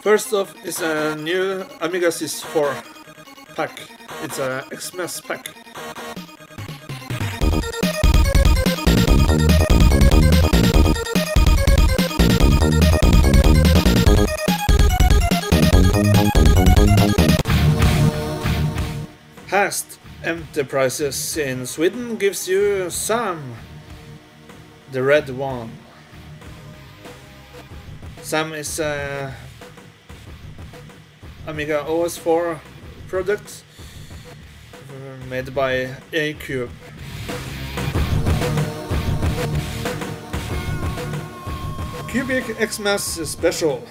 First off is a new Amiga Sys4 pack. It's a Xmas pack. Hast Enterprises in Sweden gives you Sam, the red one. Sam is a Amiga OS4 product made by A-Cube. Cubic Xmas Special.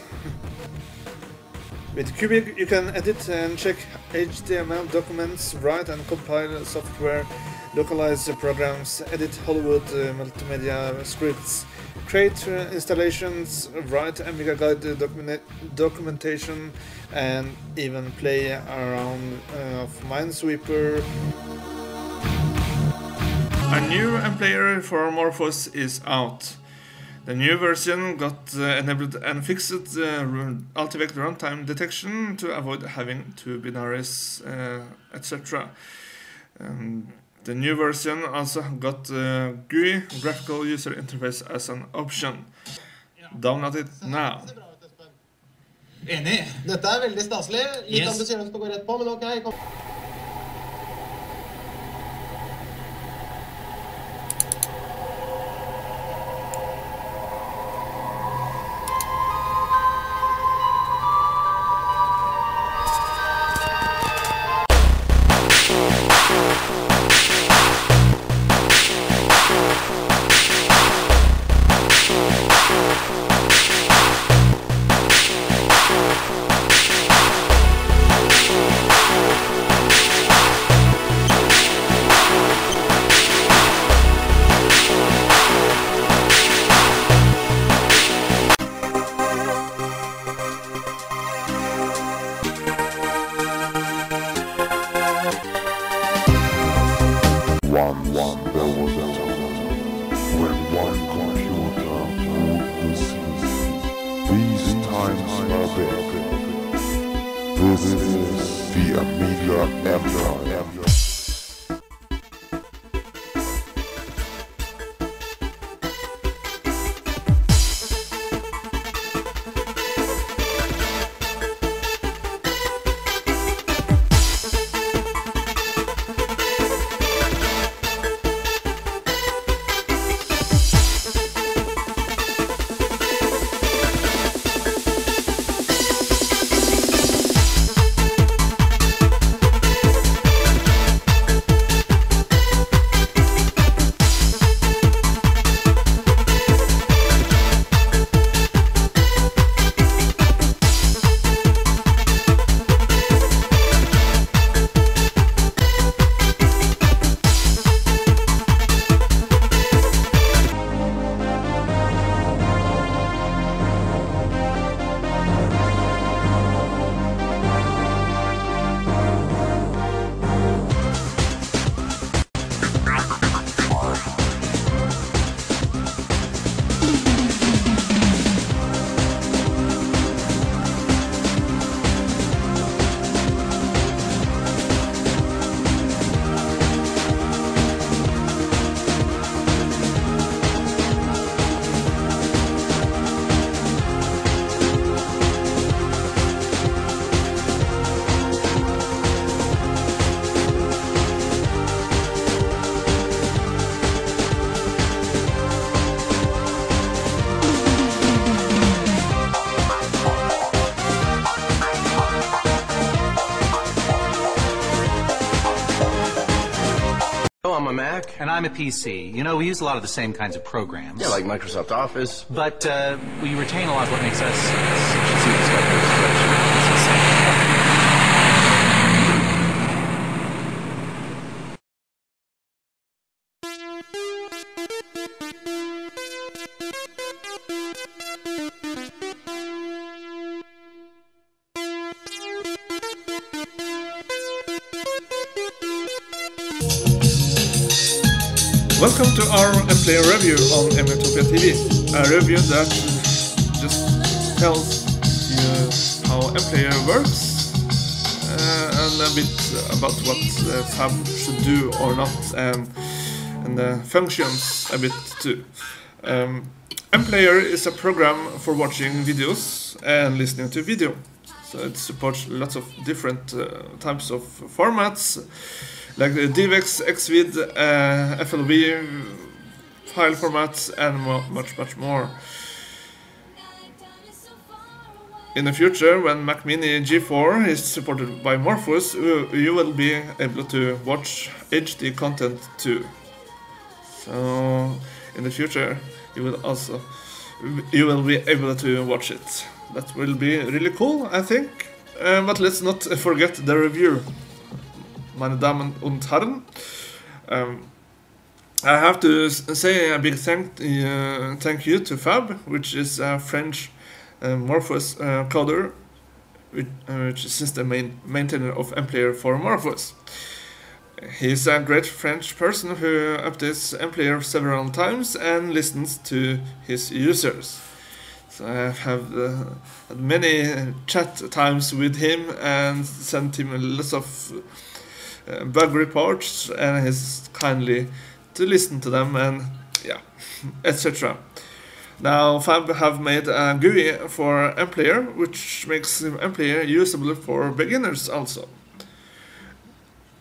With Cubic you can edit and check HTML documents, write and compile software, localize programs, edit Hollywood multimedia scripts, create installations, write Amiga guide documentation, and even play around of Minesweeper. A new mplayer for Morphos is out. The new version got enabled and fixed Altivec runtime detection to avoid having two binaries, etc. The new version also got GUI, graphical user interface, as an option. Download it now. Enig. Dette veldig staselig. Litt ambisiøst å gå rett på, men ok. Kom. This is the Amiga Empire. I'm a Mac. And I'm a PC. You know, we use a lot of the same kinds of programs. Yeah, like Microsoft Office. But we retain a lot of what makes us Welcome to our mplayer review on Amitopia TV. A review that just tells you how mplayer works and a bit about what Fab should do or not, and the functions a bit too. mplayer is a program for watching videos and listening to video. So it supports lots of different types of formats, like the DivX, Xvid, FLV, file formats, and much more. In the future, when Mac Mini G4 is supported by Morphos, you will be able to watch HD content too. So in the future, you will be able to watch it. That will be really cool, I think. But let's not forget the review, meine Damen und Herren. I have to say a big thank you to Fab, which is a French Morphos coder, which is the main maintainer of mplayer for Morphos. He's a great French person who updates mplayer several times and listens to his users. So I have had many chat times with him and sent him lots of bug reports, and he's kindly to listen to them and yeah, etc. Now Fab have made a GUI for mplayer, which makes mplayer usable for beginners also.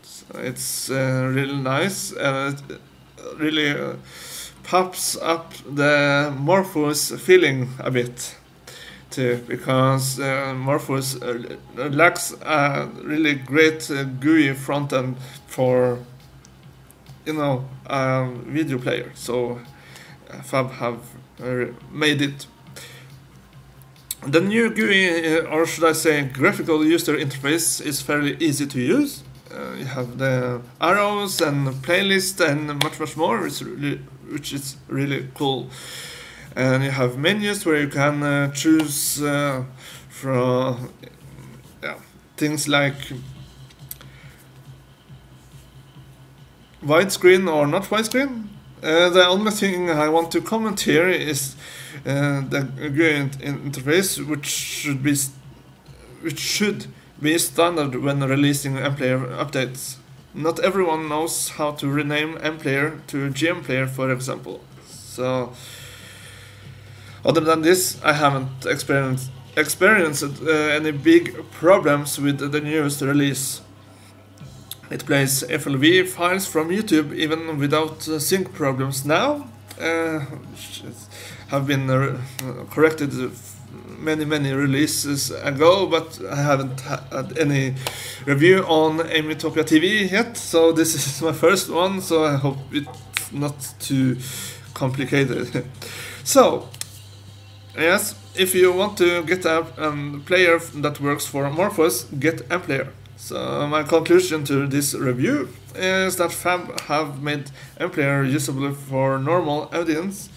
So it's really nice, and it really pops up the Morphos feeling a bit too, because Morphos lacks a really great GUI frontend for, you know, video player. So Fab have made it. The new GUI, or should I say graphical user interface, is fairly easy to use. You have the arrows and playlist and much more, which is really cool. And you have menus where you can choose from things like widescreen or not widescreen. The only thing I want to comment here is the GUI interface, which should be standard when releasing mplayer updates. Not everyone knows how to rename mplayer to gmplayer, for example. So other than this, I haven't experienced any big problems with the newest release. It plays FLV files from YouTube even without sync problems now, which have been corrected many releases ago, but I haven't had any review on Amitopia TV yet, so this is my first one, so I hope it's not too complicated. So yes, if you want to get a player that works for Morphos, get mplayer. So my conclusion to this review is that Fab have made mplayer usable for normal audience.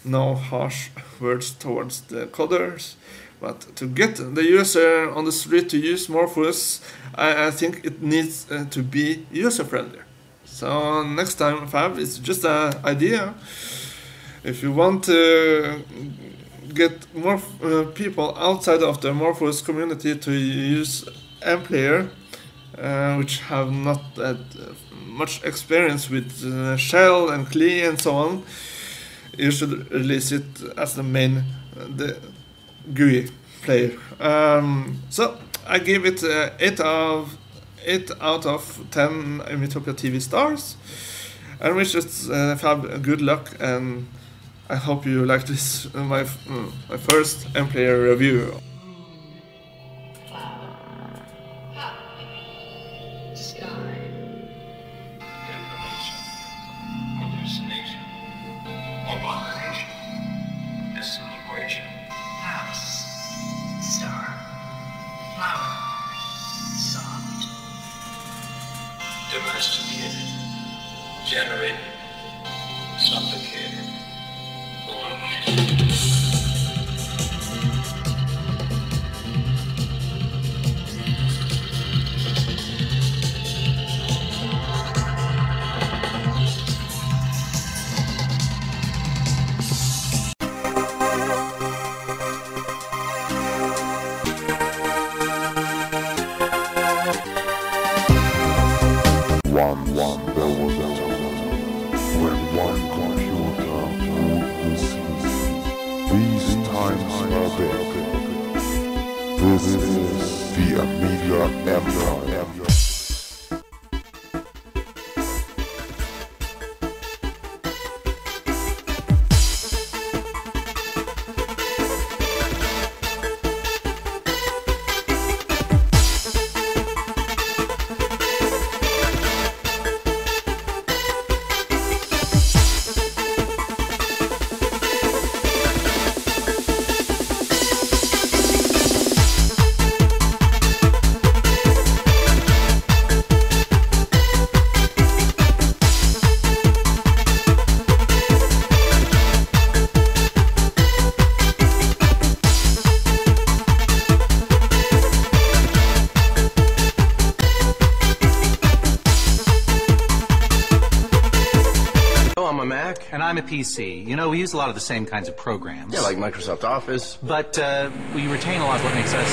No harsh words towards the coders, but to get the user on the street to use Morphos, I think it needs to be user-friendly. So next time, Fab, it's just an idea. If you want to get more people outside of the Morphos community to use mplayer, which have not had much experience with shell and CLI and so on, you should release it as the main the GUI player. So I give it 8 out of 10 Amitopia TV stars, and wish it Fab good luck, and I hope you like this my first mplayer review. Domesticated, generated, supplicated, This is the Amiga Empire. And I'm a PC. You know, we use a lot of the same kinds of programs. Yeah, like Microsoft Office. But we retain a lot of what makes us...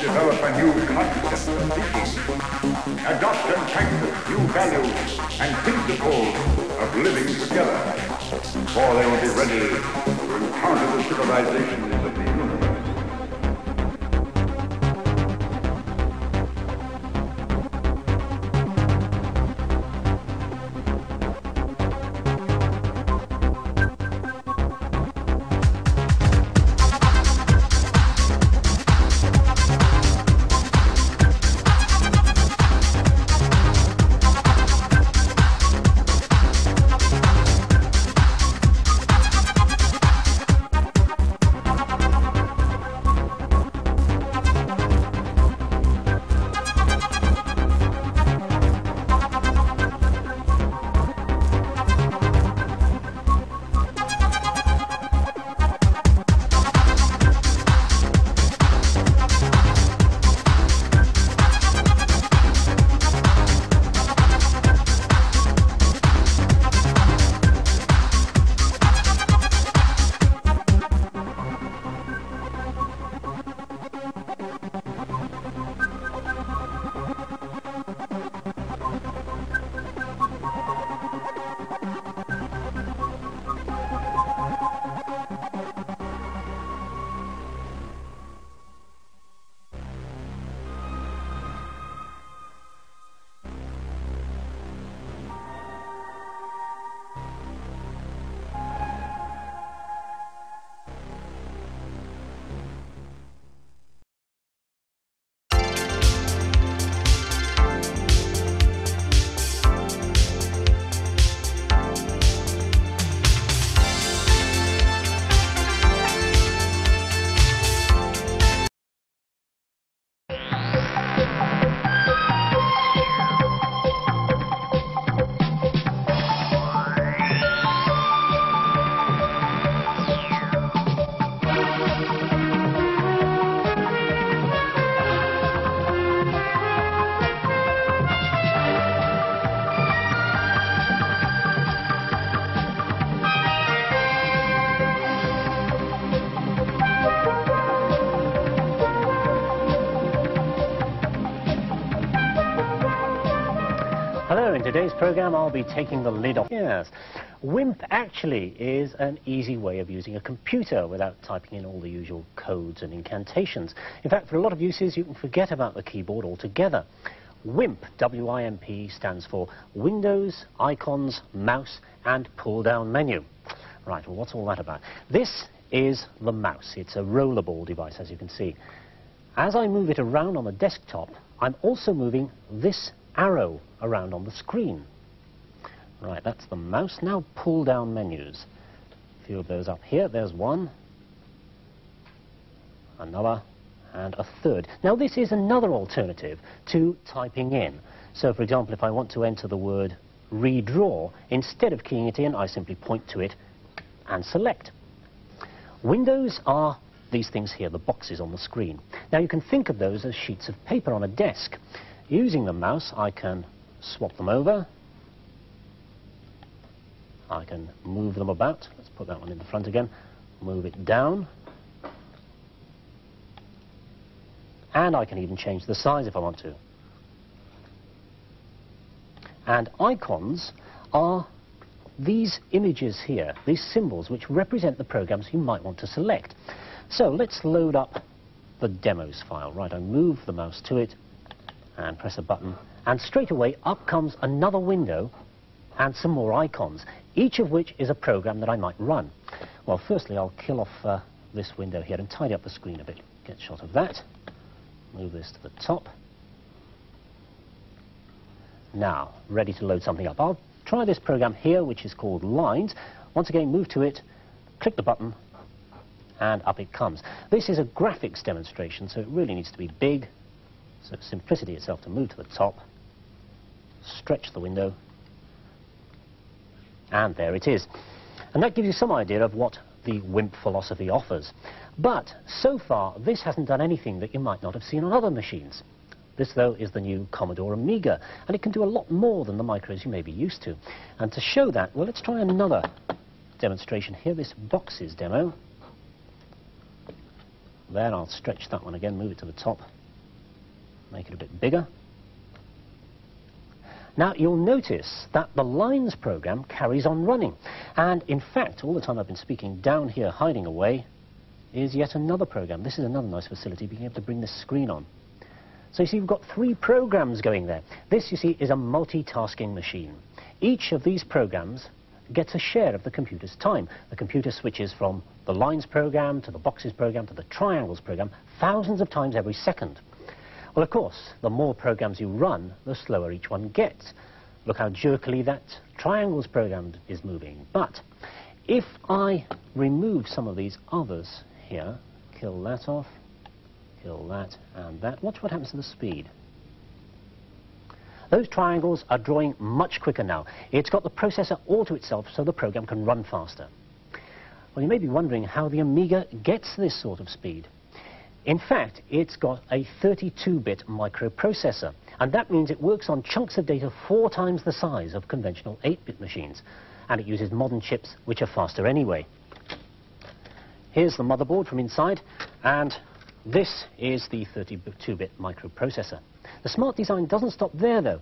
develop a new concept of thinking, adopt and practice new values and principles of living together, for they will be ready to encounter the civilizations of the universe. today's program, I'll be taking the lid off. Yes, WIMP actually is an easy way of using a computer without typing in all the usual codes and incantations. In fact, for a lot of uses, you can forget about the keyboard altogether. WIMP, W-I-M-P, stands for Windows, Icons, Mouse, and Pull-Down Menu. Right, well, what's all that about? This is the mouse. It's a rollerball device, as you can see. As I move it around on the desktop, I'm also moving this arrow around on the screen. Right, that's the mouse. Now pull-down menus. A few of those up here. There's one, another, and a third. Now this is another alternative to typing in. So for example, if I want to enter the word redraw, instead of keying it in, I simply point to it and select. Windows are these things here, the boxes on the screen. Now you can think of those as sheets of paper on a desk. Using the mouse, I can swap them over. I can move them about. Let's put that one in the front again. Move it down. And I can even change the size if I want to. And icons are these images here, these symbols which represent the programs you might want to select. So let's load up the demos file. Right, I move the mouse to it and press a button, and straight away up comes another window and some more icons, each of which is a program that I might run. Well, firstly I'll kill off this window here and tidy up the screen a bit. Get a shot of that. Move this to the top. Now, ready to load something up. I'll try this program here, which is called Lines. Once again, move to it, click the button, and up it comes. This is a graphics demonstration, so it really needs to be big. So simplicity itself to move to the top, stretch the window, and there it is. And that gives you some idea of what the WIMP philosophy offers. But so far, this hasn't done anything that you might not have seen on other machines. This, though, is the new Commodore Amiga, and it can do a lot more than the micros you may be used to. And to show that, well, let's try another demonstration here, this boxes demo. Then I'll stretch that one again, move it to the top, make it a bit bigger. Now, you'll notice that the Lines program carries on running. And in fact, all the time I've been speaking, down here, hiding away, is yet another program. This is another nice facility, being able to bring this screen on. So you see, we've got 3 programs going there. This, you see, is a multitasking machine. Each of these programs gets a share of the computer's time. The computer switches from the Lines program to the Boxes program to the Triangles program thousands of times every second. Well, of course, the more programs you run, the slower each one gets. Look how jerkily that Triangles program is moving. But if I remove some of these others here, kill that off, kill that and that, watch what happens to the speed. Those triangles are drawing much quicker now. It's got the processor all to itself, so the program can run faster. Well, you may be wondering how the Amiga gets this sort of speed. In fact, it's got a 32-bit microprocessor, and that means it works on chunks of data 4 times the size of conventional 8-bit machines, and it uses modern chips which are faster anyway. Here's the motherboard from inside, and this is the 32-bit microprocessor. The smart design doesn't stop there, though.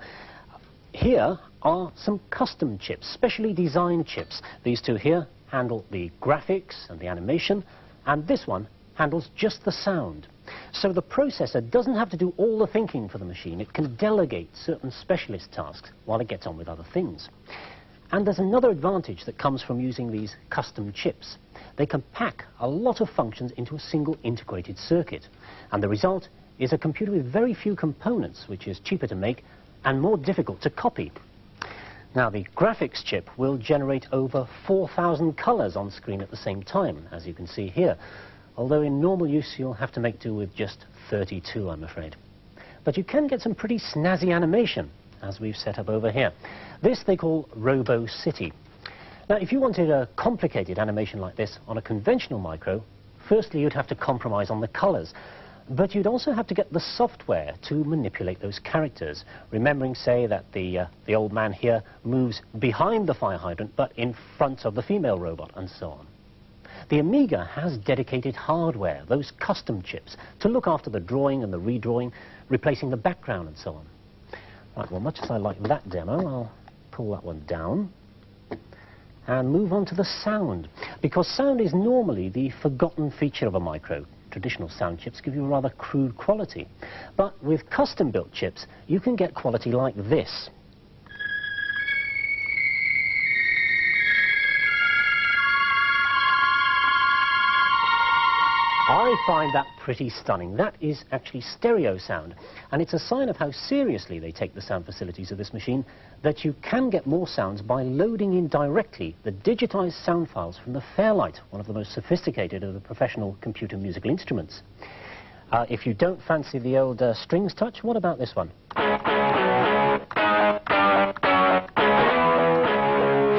Here are some custom chips, specially designed chips. These 2 here handle the graphics and the animation, and this one handles just the sound. So the processor doesn't have to do all the thinking for the machine. It can delegate certain specialist tasks while it gets on with other things. And there's another advantage that comes from using these custom chips. They can pack a lot of functions into a single integrated circuit. And the result is a computer with very few components, which is cheaper to make and more difficult to copy. Now, the graphics chip will generate over 4,000 colors on screen at the same time, as you can see here. Although in normal use, you'll have to make do with just 32, I'm afraid. But you can get some pretty snazzy animation, as we've set up over here. This they call Robo City. Now, if you wanted a complicated animation like this on a conventional micro, firstly, you'd have to compromise on the colors. But you'd also have to get the software to manipulate those characters, remembering, say, that the old man here moves behind the fire hydrant, but in front of the female robot, and so on. The Amiga has dedicated hardware, those custom chips, to look after the drawing and the redrawing, replacing the background and so on. Right, well, much as I like that demo, I'll pull that one down and move on to the sound, because sound is normally the forgotten feature of a micro. Traditional sound chips give you a rather crude quality, but with custom-built chips, you can get quality like this. I find that pretty stunning. That is actually stereo sound, and it's a sign of how seriously they take the sound facilities of this machine, that you can get more sounds by loading in directly the digitized sound files from the Fairlight, one of the most sophisticated of the professional computer musical instruments. If you don't fancy the old strings touch, what about this one?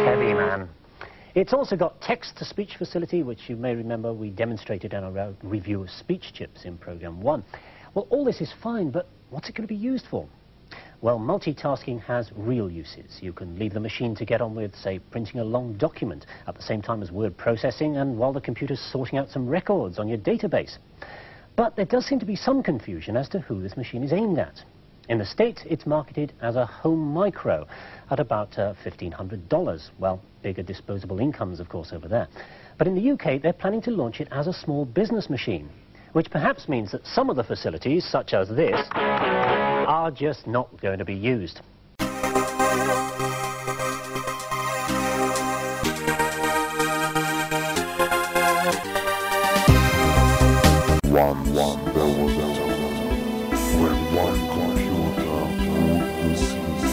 Heavy, man. It's also got text-to-speech facility, which you may remember we demonstrated in our review of speech chips in Program 1. Well, all this is fine, but what's it going to be used for? Well, multitasking has real uses. You can leave the machine to get on with, say, printing a long document at the same time as word processing and while the computer's sorting out some records on your database. But there does seem to be some confusion as to who this machine is aimed at. In the States, it's marketed as a home micro at about $1,500. Well, bigger disposable incomes, of course, over there. But in the UK, they're planning to launch it as a small business machine, which perhaps means that some of the facilities, such as this, are just not going to be used. There was a time when one computer ruled the seas.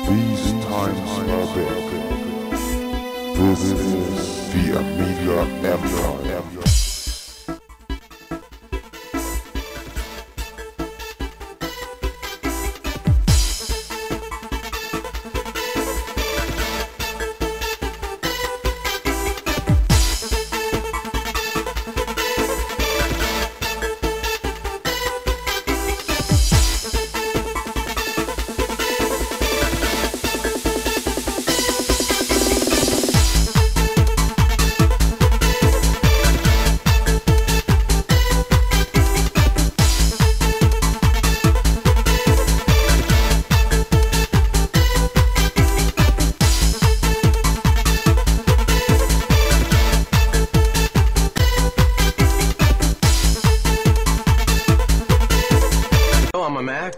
These times are big. This is the Amiga Empire.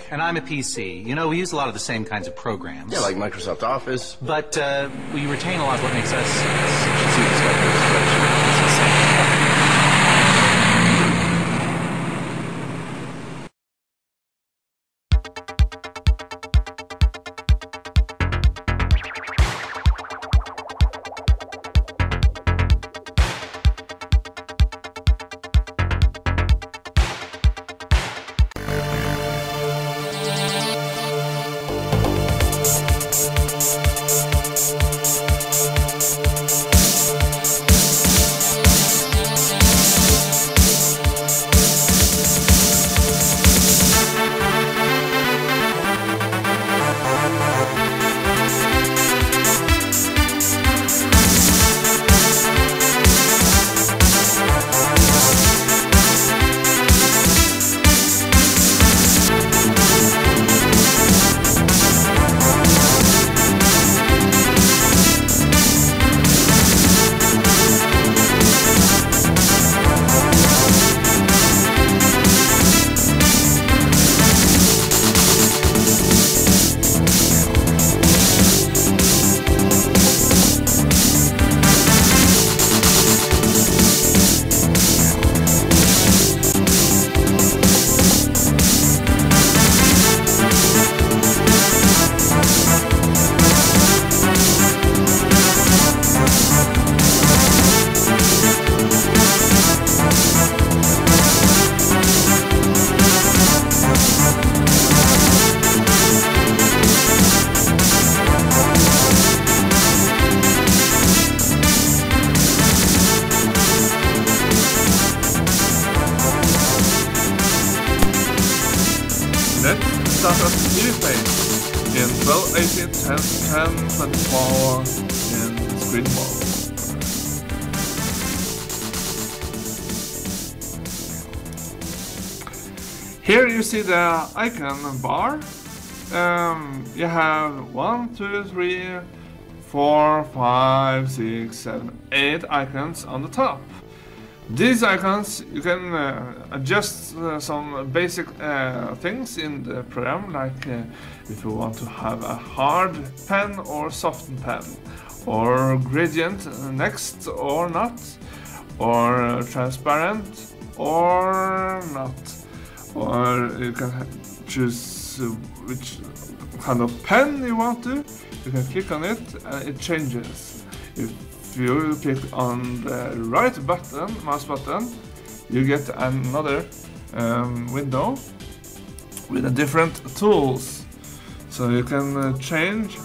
And I'm a PC. You know, we use a lot of the same kinds of programs. Yeah, like Microsoft Office. But we retain a lot of what makes us... Start up TvPaint in 12, 18, 10, 10, 24 in screen mode. Here you see the icon bar you have 1, 2, 3, 4, 5, 6, 7, 8 icons on the top. These icons, you can adjust some basic things in the program, like if you want to have a hard pen or soft pen, or gradient next or not, or transparent or not, or you can choose which kind of pen you want to. You can click on it and it changes. If you click on the right button, mouse button, you get another window with a different tools. So you can change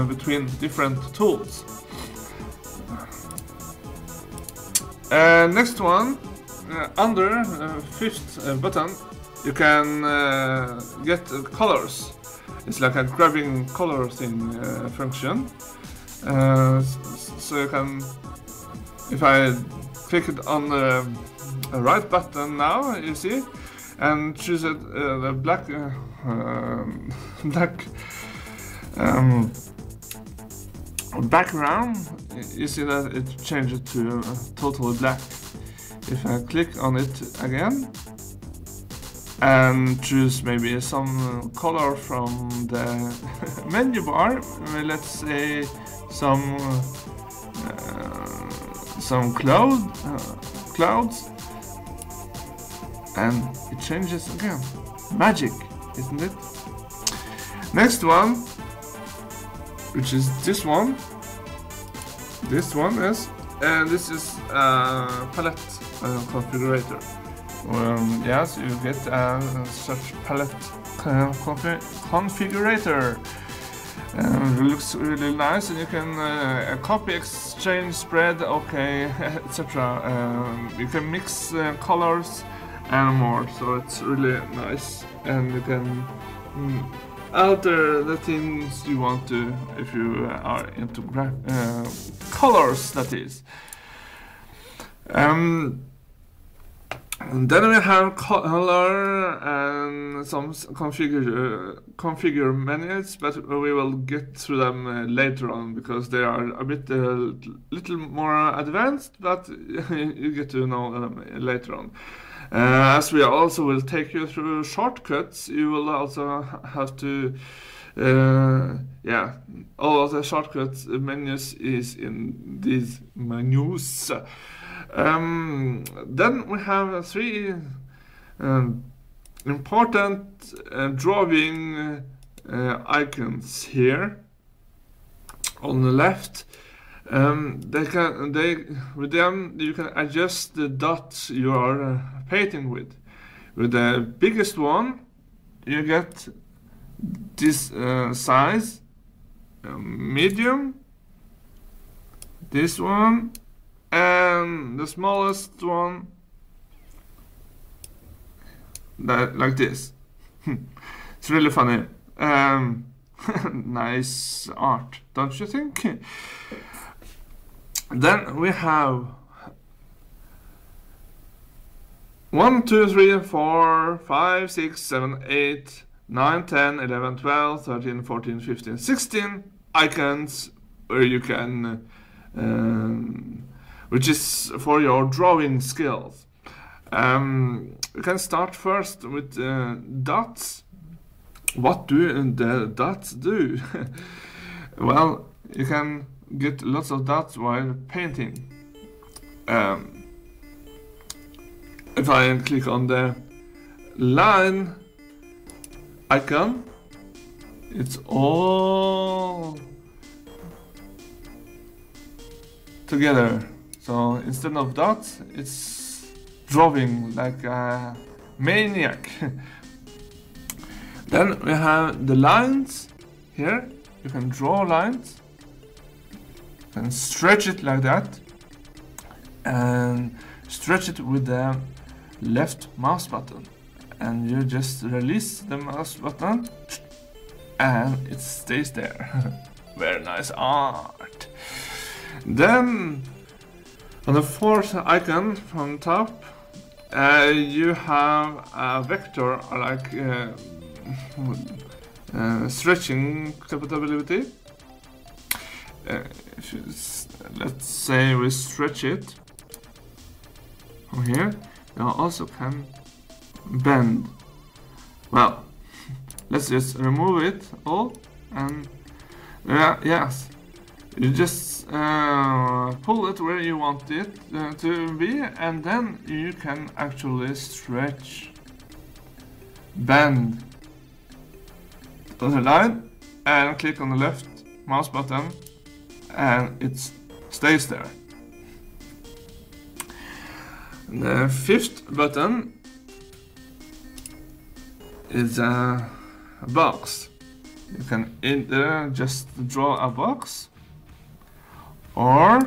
between different tools. Next one, under fifth button, you can get colors. It's like a grabbing color thing function. So you can, if I click it on the right button now, you see, and choose it, the black background, you see that it changes to totally black. If I click on it again and choose maybe some color from the menu bar, let's say some clouds, and it changes again. Magic, isn't it? Next one, which is this one. This one is, and this is palette configurator. Yes, you get such palette configurator. It looks really nice, and you can copy, exchange, spread, okay, etc. You can mix colors and more, so it's really nice, and you can alter the things you want to if you are into colors, that is. And then we have color and some configure menus, but we will get through them later on because they are a bit little more advanced, but you get to know them later on. As we also will take you through shortcuts, you will also have to all of the shortcuts menus is in these menus. Then we have three important drawing icons here on the left. With them you can adjust the dots you are painting with. With the biggest one, you get this size, medium, this one, and the smallest one, like this. It's really funny. Nice art, don't you think? Then we have 1, 2, 3, 4, 5, 6, 7, 8, 9, 10, 11, 12, 13, 14, 15, 16 icons where you can which is for your drawing skills. You can start first with dots. What do the dots do? Well, you can get lots of dots while painting. If I click on the line icon, it's all together. So instead of dots, it's drawing like a maniac. Then we have the lines here. You can draw lines and stretch it like that, and stretch it with the left mouse button, and you just release the mouse button and it stays there. Very nice art. Then on the fourth icon from top, you have a vector like stretching capability. Let's say we stretch it from here. You also can bend. Well, let's just remove it all, and yes, you just pull it where you want it to be, and then you can actually stretch, bend the line, and click on the left mouse button, and it stays there. The fifth button is a box. You can either just draw a box or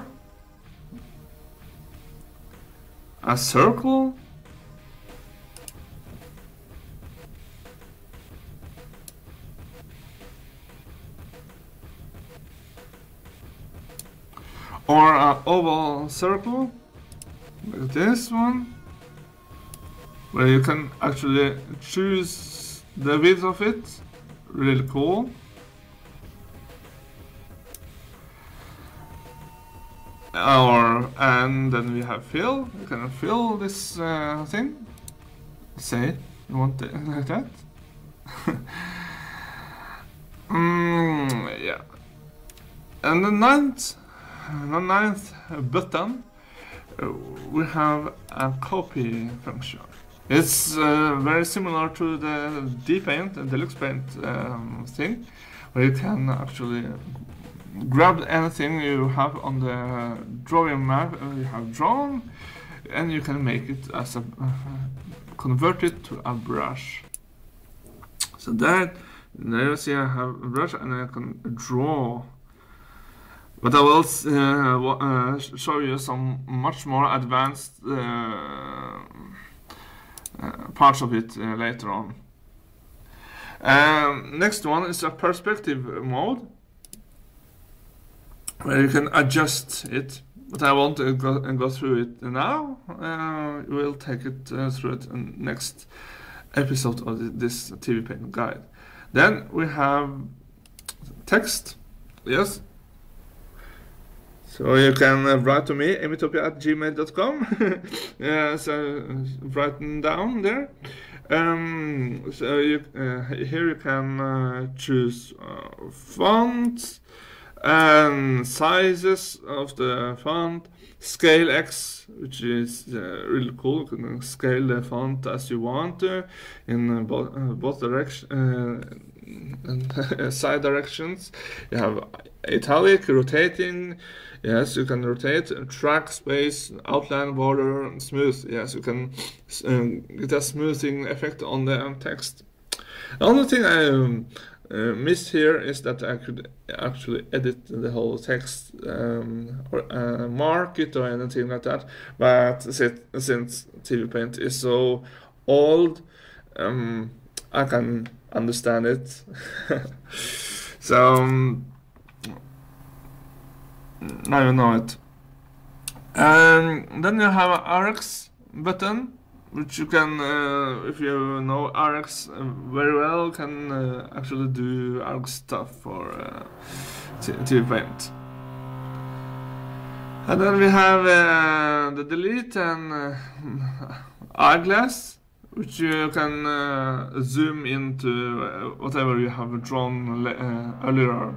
a circle or an oval circle like this one, where you can actually choose the width of it. Really cool. And then we have fill. You can fill this thing. Say you want it like that. Yeah. And the ninth button, we have a copy function. It's very similar to the TvPaint and Deluxe Paint thing, where you can actually grab anything you have on the drawing map you have drawn, and you can make it as a convert it to a brush. So there you see I have a brush and I can draw. But I will show you some much more advanced parts of it later on. Next one is a perspective mode, where you can adjust it, but I won't go through it now. We'll take it through it in next episode of this TvPaint guide. Then we have text. Yes. So you can write to me, amitopia@gmail.com. So write down there. So here you can choose fonts and sizes of the font, scale X, which is really cool. You can scale the font as you want to in both directions and side directions. You have italic, rotating. Yes, you can rotate, track, space, outline, border, smooth. Yes, you can get a smoothing effect on the text. The only thing I missed here is that I could actually edit the whole text or mark it or anything like that. But since TvPaint is so old, I can understand it. So now you know it. And then you have an RX button, which you can, if you know RX very well, can actually do RX stuff for TvPaint. And then we have the delete and eyeglass, which you can zoom into whatever you have drawn earlier.